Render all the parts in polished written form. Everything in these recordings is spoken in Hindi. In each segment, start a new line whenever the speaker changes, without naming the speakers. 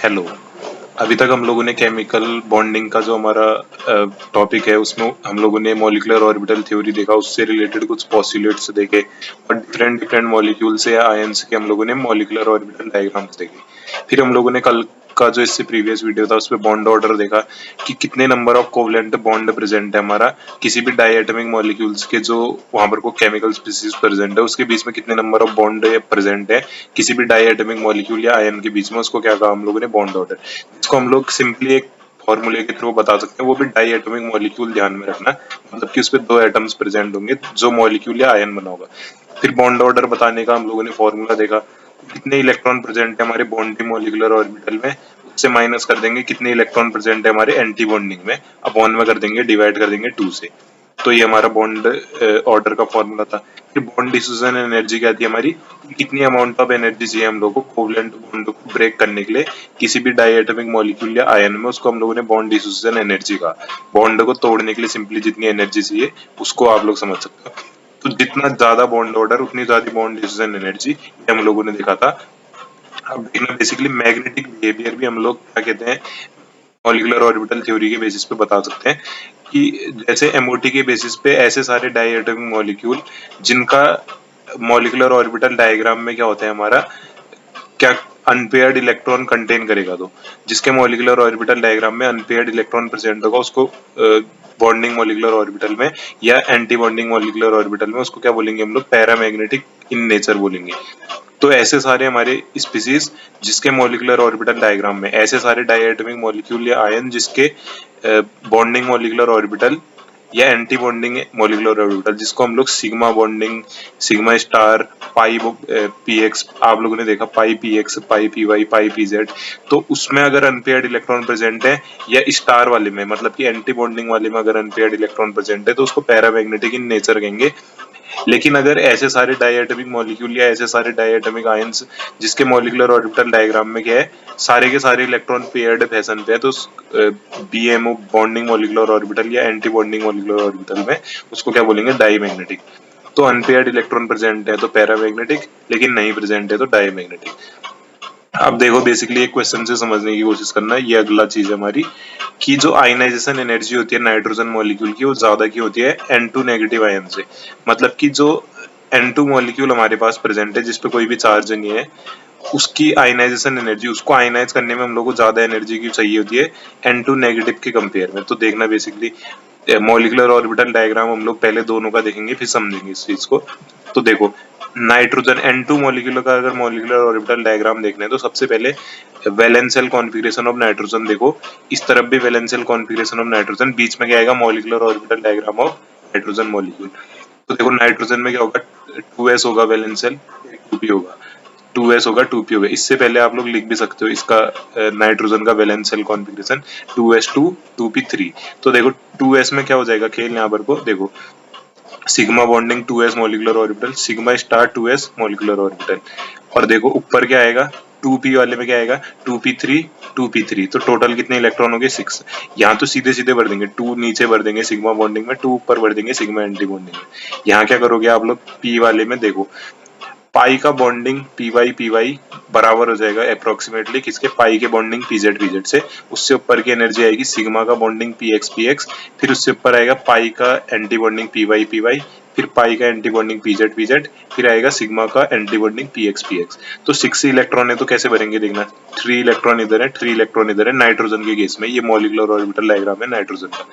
हेलो। अभी तक हम लोगों ने केमिकल बॉन्डिंग का जो हमारा टॉपिक है उसमें हम लोगों ने मॉलिक्यूलर ऑर्बिटल थ्योरी देखा, उससे रिलेटेड कुछ पोस्टुलेट्स देखे और डिफरेंट डिफरेंट मॉलिक्यूल से या आयंस के हम लोगों ने मॉलिक्यूलर ऑर्बिटल डायग्राम्स देखे। फिर हम लोगों ने कल का जो इससे प्रीवियस वीडियो था उसमें बॉन्ड ऑर्डर देखा कि कितने number of covalent bond present है हमारा किसी भी डायटोमिक मॉलिक्यूल्स के जो वहां पर को केमिकल स्पीसीज प्रेजेंट है उसके बीच में कितने नंबर ऑफ बॉन्ड प्रेजेंट है किसी भी डायटोमिक मॉलिक्यूल या आयन के बीच में, उसको क्या कहा हम लोगों ने, बॉन्ड ऑर्डर। इसको हम लोग सिंपली एक फॉर्मूले के थ्रू बता सकते हैं, वो भी डाई एटॉमिक मॉलिक्यूल ध्यान में रखना, मतलब कि उसपे दो एटम्स प्रेजेंट होंगे जो मॉलिक्यूल या आयन बना होगा। फिर बॉन्ड ऑर्डर बताने का हम लोगों ने फॉर्मूला देखा, कितने इलेक्ट्रॉन प्रेजेंट है हमारे बॉन्डिंग मॉलिक्यूलर ऑर्बिटल में, उससे माइनस कर देंगे कितने इलेक्ट्रॉन प्रेजेंट है हमारे एंटी बॉन्डिंग में, अपॉन में कर देंगे, डिवाइड कर देंगे 2 से। तो ये हमारा बॉन्ड ऑर्डर का फॉर्मूला था। फिर बॉन्ड डिफ्यूजन एनर्जी क्या थी हमारी, कितनी अमाउंट ऑफ एनर्जी चाहिए हम लोगों को कोवलेंट बॉन्ड को ब्रेक करने के लिए किसी भी डायटोमिक मॉलिक्यूल या आयन में, उसको हम लोगों ने बॉन्ड डिफ्यूजन एनर्जी का, बॉन्ड को तोड़ने के लिए सिंपली जितनी एनर्जी चाहिए उसको आप लोग समझ सकते हो। तो जितना ज्यादा बॉन्ड ऑर्डर उतनी ज्यादा बॉन्ड डिफ्यूजन एनर्जी, ये हम लोगों ने देखा था। अब देखना बेसिकली मैग्नेटिक बिहेवियर भी हम लोग क्या कहते हैं मॉलिक्यूलर ऑर्बिटल थ्योरी के बेसिस पे बता सकते हैं कि जैसे एमओटी के बेसिस पे ऐसे सारे डायटोमिक मॉलिक्यूल जिनका मॉलिक्यूलर ऑर्बिटल डायग्राम में क्या होता है हमारा, क्या अनपेयर्ड इलेक्ट्रॉन कंटेन करेगा, तो जिसके मॉलिक्यूलर ऑर्बिटल डायग्राम में अनपेयर्ड इलेक्ट्रॉन प्रेजेंट होगा उसको बॉन्डिंग मॉलिक्यूलर ऑर्बिटल में या एंटी बॉन्डिंग मॉलिक्यूलर ऑर्बिटल में उसको क्या बोलेंगे हम लोग, पैरामैग्नेटिक इन नेचर बोलेंगे। तो ऐसे सारे हमारे स्पीसीज जिसके मॉलिक्यूलर ऑर्बिटल डायग्राम में ऐसे सारे डायटोमिक मॉलिक्यूल या आयन जिसके बॉन्डिंग मॉलिक्यूलर ऑर्बिटल या एंटी बॉन्डिंग मॉलिक्यूलर ऑर्बिटल, जिसको हम लोग सिग्मा बॉन्डिंग, सिग्मा स्टार, पाई पीएक्स, आप लोगों ने देखा पाई पीएक्स, पाई पीवाई, पाई पीजेड, तो उसमें अगर अनपेयर्ड इलेक्ट्रॉन प्रेजेंट है या स्टार वाले में, मतलब कि एंटी बॉन्डिंग वाले में अगर अनपेयर्ड इलेक्ट्रॉन प्रेजेंट है तो उसको पैरामैग्नेटिक इन नेचर कहेंगे। लेकिन अगर ऐसे सारे डायटोमिक मॉलिक्यूल या ऐसे सारे डायटोमिक आयंस जिसके मॉलिक्यूलर ऑर्बिटल डायग्राम में क्या है, सारे के सारे इलेक्ट्रॉन पेयर्ड फैशन पे है, तो बीएमओ बॉन्डिंग मॉलिक्यूलर ऑर्बिटल या एंटी बॉन्डिंग मॉलिक्यूलर ऑर्बिटल में उसको क्या बोलेंगे, डाईमैग्नेटिक। तो अनपेयर्ड इलेक्ट्रॉन प्रेजेंट है तो पैरामैग्नेटिक, लेकिन नहीं प्रेजेंट है तो डाईमैग्नेटिक। अब देखो बेसिकली एक क्वेश्चन से समझने की कोशिश करना, ये अगला चीज है हमारी कि जो आयनाइजेशन एनर्जी होती है नाइट्रोजन मॉलिक्यूल की वो ज्यादा की होती है N2 नेगेटिव आयन से। मतलब कि जो N2 मॉलिक्यूल हमारे पास प्रेजेंट है जिसपे कोई भी चार्ज नहीं है, उसकी आयनाइजेशन एनर्जी, उसको आयनाइज करने में हम लोग को ज्यादा एनर्जी की चाहिए होती है N2 नेगेटिव के कंपेयर में। तो देखना बेसिकली मॉलिक्यूलर ऑर्बिटल डायग्राम हम लोग पहले दोनों का देखेंगे फिर समझेंगे इस चीज को। तो देखो नाइट्रोजन N2 मॉलिक्यूल का अगर मॉलिक्यूलर ऑर्बिटल डायग्राम देखना है तो सबसे पहले valence shell configuration of nitrogen देखो, इस तरफ भी valence shell configuration of nitrogen, बीच में क्या आएगा, molecular orbital diagram of nitrogen molecule. तो देखो नाइट्रोजन में क्या होगा, 2s होगा वैलेंस शेल, 2p होगा, 2s होगा 2p होगा। इससे पहले आप लोग लिख भी सकते हो इसका नाइट्रोजन का valence shell configuration 2s2 2p3। तो देखो 2s में क्या हो जाएगा खेल यहाँ पर को, देखो sigma bonding 2s molecular orbital, sigma star 2s molecular orbital, और देखो ऊपर क्या आएगा 2p वाले में क्या आएगा 2p3 2p3। तो टोटल कितने इलेक्ट्रॉन हो गए 6। यहाँ तो सीधे सीधे भर देंगे, 2 नीचे भर देंगे सिग्मा बॉन्डिंग में, 2 ऊपर भर देंगे सिग्मा एंटी बॉन्डिंग में। यहाँ क्या करोगे आप लोग, p वाले में देखो पाई का बॉन्डिंग पी वाई बराबर हो जाएगा अप्रोक्सीमेटली किसके, पाई के बॉन्डिंग पीजेड से, उससे ऊपर की एनर्जी आएगी सिग्मा का बॉन्डिंग पीएक्स, फिर उससे ऊपर आएगा पाई का एंटी बॉन्डिंग पी वाई, फिर पाई का एंटी बॉन्डिंग पीजेड, फिर आएगा सिग्मा का एंटी बॉन्डिंग पीएक्स। तो 6 इलेक्ट्रॉन है तो कैसे भरेंगे देखना, 3 इलेक्ट्रॉन इधर है, 3 इलेक्ट्रॉन इधर है नाइट्रोजन के केस में, ये मॉलिक्यूलर ऑर्बिटल डायग्राम है नाइट्रोजन का।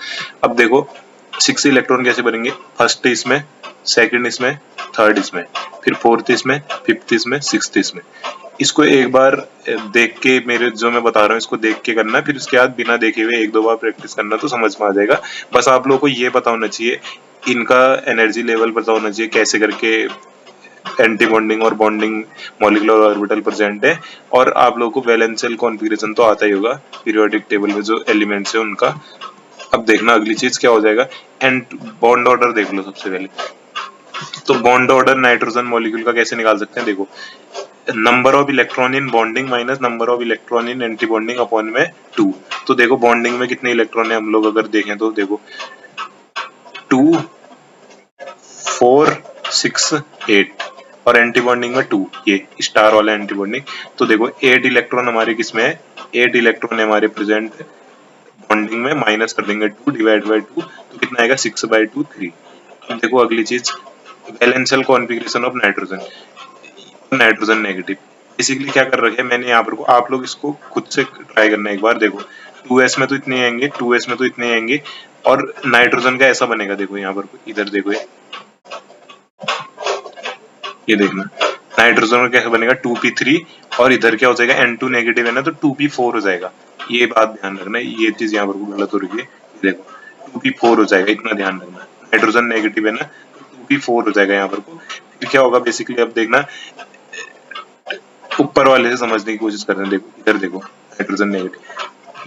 अब देखो 6 इलेक्ट्रॉन कैसे भरेंगे, फर्स्ट इसमें, सेकंड इसमें, थर्ड इसमें, फिर फोर्थ इसमें, फिफ्थ इसमें, सिक्स्थ इसमें। इसको एक बार देख के, मेरे जो मैं बता रहा हूँ इसको देख के करना, फिर उसके बाद बिना देखे हुए 1-2 बार प्रैक्टिस करना तो समझ में आ जाएगा। बस आप लोगों को ये पता होना चाहिए, इनका एनर्जी लेवल पता होना चाहिए कैसे करके एंटी बॉन्डिंग और बॉन्डिंग मॉलिक्यूलर ऑर्बिटल प्रेजेंट है, और आप लोगों को वैलेंस शेल कॉन्फ़िगरेशन तो आता ही होगा पीरियोडिक टेबल में जो एलिमेंट्स है उनका। अब देखना अगली चीज क्या हो जाएगा, एंड बॉन्ड ऑर्डर देख लो सबसे पहले। तो बॉन्ड ऑर्डर नाइट्रोजन मॉलिक्यूल का कैसे निकाल सकते हैं, देखो number of electron in bonding minus number of electron in anti bonding upon में 2। तो देखो बॉन्डिंग में कितने इलेक्ट्रॉन है हम लोग अगर देखें तो देखो 2 4 6 8, और एंटी बॉन्डिंग में 2, ये स्टार वाला एंटी बॉन्डिंग। तो देखो 8 इलेक्ट्रॉन हमारे किसमें है, 8 इलेक्ट्रॉन है हमारे प्रेजेंट बॉन्डिंग में, माइनस कर देंगे 2 डिवाइड बाय 2, तो कितना आएगा 6/2 3। अब देखो अगली चीज, valence shell configuration of nitrogen, nitrogen negative. Basically क्या कर रखे हैं मैंने यहाँ पर, आप लोग इसको खुद से ट्राई करना एक बार। देखो 2s में तो इतने आएंगे, 2s में तो इतने आएंगे, और नाइट्रोजन का ऐसा बनेगा। देखो यहाँ पर इधर देखो, ये देखना नाइट्रोजन का कैसे बनेगा 2p3, और इधर क्या हो जाएगा N2 नेगेटिव है ना, तो 2p4 हो जाएगा। ये बात ध्यान रखना, ये चीज यहाँ पर गलत हो रही है। देखो 2p4 हो जाएगा, इतना ध्यान रखना। नाइट्रोजन नेगेटिव है ना, तो 2p4 हो जाएगा यहाँ पर को। फिर क्या होगा बेसिकली, अब देखना ऊपर वाले से समझने की कोशिश कर रहे हैं। देखो इधर देखो नाइट्रोजन नेगेटिव,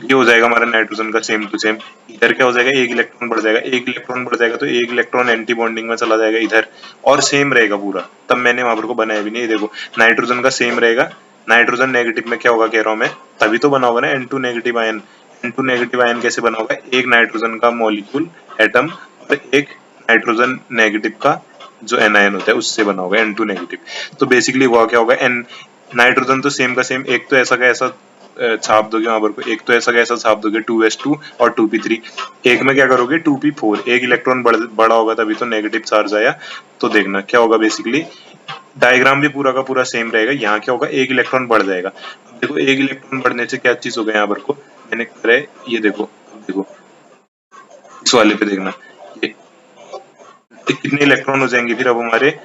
ये हो जाएगा हमारा नाइट्रोजन का सेम टू सेम। इधर क्या हो जाएगा, एक इलेक्ट्रॉन बढ़ जाएगा, एक इलेक्ट्रॉन बढ़ जाएगा तो एक इलेक्ट्रॉन एंटी बॉन्डिंग में चला जाएगा इधर, और सेम रहेगा पूरा। तब मैंने वहां पर को बनाया भी नहीं। देखो नाइट्रोजन का सेम रहेगा, नाइट्रोजन नेगेटिव में क्या होगा कह रहा हूं मैं, तभी तो बना होगा ना N2 negative ion. N2 negative ion कैसे बना होगा, एक नाइट्रोजन का मॉलिक्यूल एटम और एक नाइट्रोजन नेगेटिव का जो एनायन होता है उससे बना होगा N2 नेगेटिव। तो बेसिकली हुआ क्या होगा, एन नाइट्रोजन तो सेम का सेम, एक तो ऐसा का ऐसा छाप दोगे वहां पर को, एक तो ऐसा का ऐसा छाप दोगे 2s2 और 2p3। एक में क्या करोगे 2p4, एक इलेक्ट्रॉन बड़ा होगा तभी तो नेगेटिव चार्ज आया। तो देखना क्या होगा, बेसिकली डायग्राम भी पूरा का पूरा सेम रहेगा। यहाँ क्या होगा, एक इलेक्ट्रॉन बढ़ जाएगा। अब देखो एक इलेक्ट्रॉन बढ़ने से क्या चीज होगा यहाँ पर को, मैंने करा है ये देखो, देखो इस वाले पे देखना, ये कितने इलेक्ट्रॉन हो जाएंगे फिर अब हमारे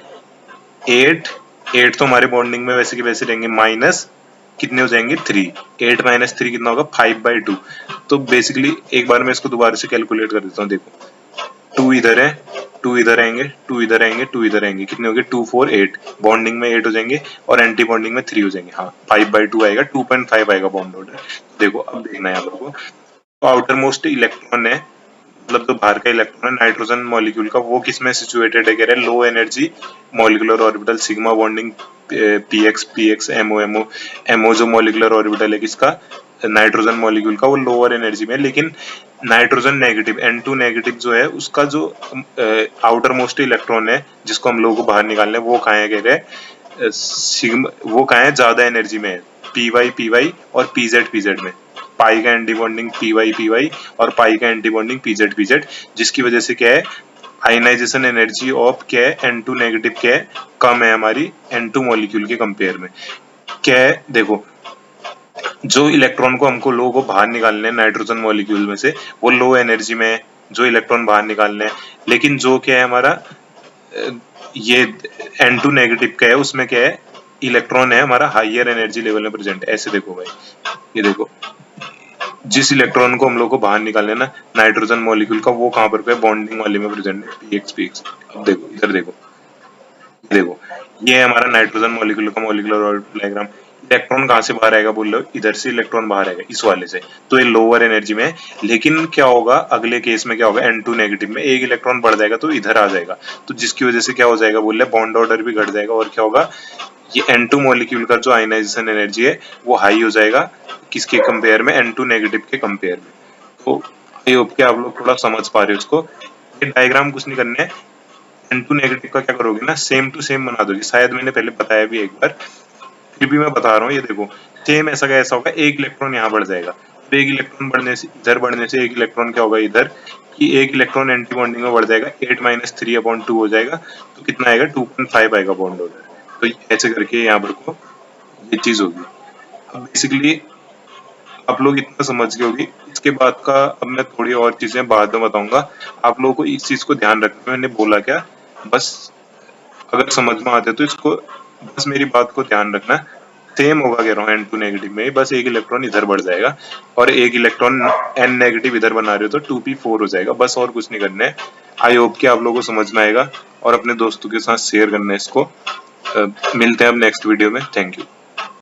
8 तो हमारे बॉन्डिंग में वैसे के वैसे रहेंगे, माइनस कितने हो जाएंगे 3, 8 - 3 कितना होगा 5/2। तो बेसिकली एक बार मैं इसको दोबारा से कैलकुलेट कर देता हूँ। देखो 2 इधर है, 2 इधर आएंगे, 2 इधर आएंगे, 2 इधर आएंगे, कितने हो गए 2 4 8, बॉन्डिंग में 8 हो जाएंगे और एंटी बॉन्डिंग में 3 हो जाएंगे। हाँ 5/2 आएगा, 2.5 आएगा बॉन्ड ऑर्डर। देखो अब देखना है यहाँ पर, तो आउटर मोस्ट इलेक्ट्रॉन है, मतलब जो बाहर का इलेक्ट्रॉन है नाइट्रोजन मॉलिक्यूल का, वो किसमें सिचुएटेड है, कह रहे हैं low energy molecular orbital sigma bonding px MO जो मॉलिक्यूलर ऑर्बिटल है किसका, नाइट्रोजन मॉलिक्यूल का, वो लोअर एनर्जी में। लेकिन नाइट्रोजन नेगेटिव N2 नेगेटिव जो है उसका जो आउटर मोस्ट इलेक्ट्रॉन है जिसको हम लोगों को बाहर निकालना है, वो कहाँ है कह रहे हैं सिग्मा, वो कहाँ है ज्यादा एनर्जी में है, py और pz में। पाई का एंटी बॉन्डिंग py और पाई का एंटी बॉन्डिंग pz, जिसकी वजह से क्या है आयनाइजेशन एनर्जी ऑफ क्या है N2 नेगेटिव क्या है कम है हमारी N2 मॉलिक्यूल के कंपेयर में। क्या है देखो, जो इलेक्ट्रॉन को हमको लो को बाहर निकालने हैं नाइट्रोजन मॉलिक्यूल में से, वो लो एनर्जी में है जो इलेक्ट्रॉन बाहर निकालने हैं। लेकिन जो क्या है हमारा ये N2 नेगेटिव का है, उसमें क्या है इलेक्ट्रॉन है हमारा हाइयर एनर्जी लेवल में प्रेजेंट। ऐसे देखो भाई, ये देखो जिस इलेक्ट्रॉन को हम लोग को बाहर निकालना है ना नाइट्रोजन मॉलिक्यूल का, वो कहाँ पर बॉन्डिंग वाले में प्रेजेंट है px। अब देखो इधर देखो, देखो ये है हमारा नाइट्रोजन मॉलिक्यूल का मॉलिक्यूलर ऑर्बिटल डायग्राम। इलेक्ट्रॉन कहाँ से बाहर आएगा बोल रहे हो, इधर से इलेक्ट्रॉन बाहर आएगा इस वाले से, तो ये लोअर एनर्जी में है। लेकिन क्या होगा अगले केस में, क्या होगा N2 नेगेटिव में एक इलेक्ट्रॉन बढ़ जाएगा तो इधर आ जाएगा, तो जिसकी वजह से क्या हो जाएगा बोल रहे बॉन्ड ऑर्डर भी घट जाएगा, और क्या होगा ये N2 मॉलिक्यूल का जो आयनाइजेशन एनर्जी है वो हाई हो जाएगा किसके कंपेयर में, N2 नेगेटिव के कंपेयर में। तो आई होप कि आप लोग थोड़ा समझ पा रहे हो इसको। ये डायग्राम कुछ नहीं करना है, N2 नेगेटिव का क्या करोगे ना सेम टू सेम बना दोगे। शायद मैंने पहले बताया भी एक बार, फिर भी मैं बता रहा हूँ। ये देखो सेम ऐसा का ऐसा होगा, एक इलेक्ट्रॉन यहाँ बढ़ जाएगा, तो एक इलेक्ट्रॉन बढ़ने से इधर बढ़ने से एक इलेक्ट्रॉन क्या होगा इधर, कि एक इलेक्ट्रॉन एंटी बॉन्डिंग में बढ़ जाएगा, 8 - 3/2 हो जाएगा, तो कितना आएगा 2.5 आएगा बॉन्ड ऑर्डर। तो ऐसे करके यहाँ पर को ये चीज होगी। अब बेसिकली आप लोग इतना समझ गए होगी। इसके बाद का अब मैं थोड़ी और चीजें बाद में बताऊंगा। आप लोगों को इस चीज को ध्यान रखना, मैंने बोला क्या, बस अगर समझ में आते तो इसको बस मेरी बात को ध्यान रखना। सेम होगा कह रहा हूँ N2 नेगेटिव में, बस एक इलेक्ट्रॉन इधर बढ़ जाएगा और एक इलेक्ट्रॉन N नेगेटिव इधर बना रहे हो तो 2p4 हो जाएगा, बस और कुछ नहीं करना है। आई होप कि आप लोगों को समझ में आएगा और अपने दोस्तों के साथ शेयर करना है इसको। मिलते हैं अब नेक्स्ट वीडियो में। Thank you.